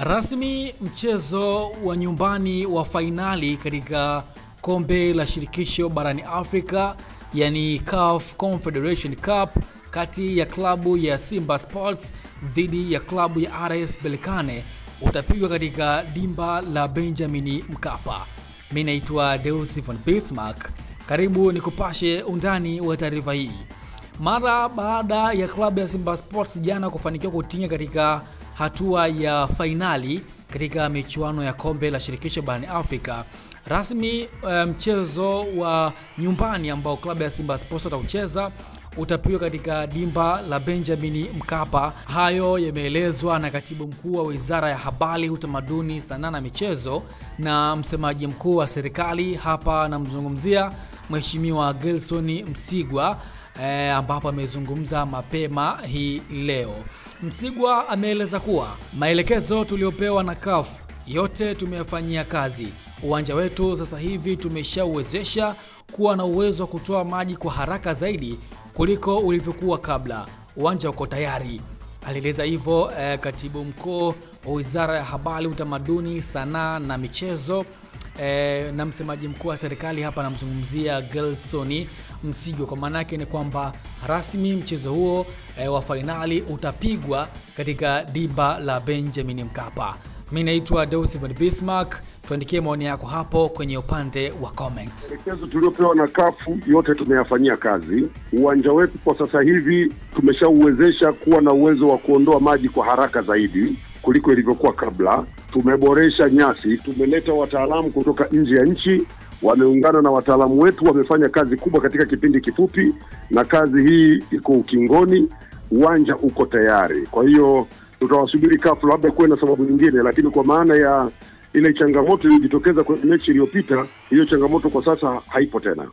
Rasmi mchezo wa nyumbani wa fainali katika kombe la shirikisho barani Afrika, yani CAF Confederation Cup, kati ya klabu ya Simba Sports dhidi ya klabu ya RS Berkane utapigwa katika dimba la Benjamin Mkapa. Mimi naitwa Deus von Bismarck. Karibu nikupashe undani wa taarifa hii. Mara baada ya klabu ya Simba Sports jana kufanikiwa kutinga katika hatua ya fainali katika michuano ya kombe la shirikisho barani Afrika, rasmi mchezo wa nyumbani ambao klabu ya Simba Sports utacheza utapigwa katika dimba la Benjamin Mkapa. Hayo yameelezwa na katibu mkuu wa Wizara ya Habari, Utamaduni, Sanaa na Michezo na msemaji mkuu wa serikali. Hapa namzungumzia Mheshimiwa Gelson Msigwa, ambapo amezungumza mapema hii leo. Msigwa ameeleza kuwa maelekezo tuliopewa na CAF yote tumeyafanyia kazi. Uwanja wetu sasa hivi tumeshauwezesha kuwa na uwezo wa kutoa maji kwa haraka zaidi kuliko ulivyokuwa kabla. Uwanja uko tayari. Alieleza hivyo katibu mkuu wa Wizara ya Habari, Utamaduni, Sanaa na Michezo na msemaji mkuu wa serikali. Hapa namzungumzia Gelson Msigwa. Kwa maana yake ni kwamba rasmi mchezo huo wa finali utapigwa katika dimba la Benjamin Mkapa. Mimi naitwa Deus von Bismarck. Tuandikie maoni yako hapo kwenye upande wa comments. Maelekezo tuliopewa na CAF yote tumeyafanyia kazi. Uwanja wetu kwa sasa hivi tumeshauwezesha kuwa na uwezo wa kuondoa maji kwa haraka zaidi kuliko ilivyokuwa kabla. Tumeboresha nyasi, tumeleta wataalamu kutoka nje ya nchi, wameungana na wataalamu wetu, wamefanya kazi kubwa katika kipindi kifupi, na kazi hii iko ukingoni. Uwanja uko tayari. Kwa hiyo tutawasubiri CAF, labda kuwe na sababu nyingine, lakini kwa maana ya ile changamoto iliyojitokeza kwenye mechi iliyopita, hiyo changamoto kwa sasa haipo tena.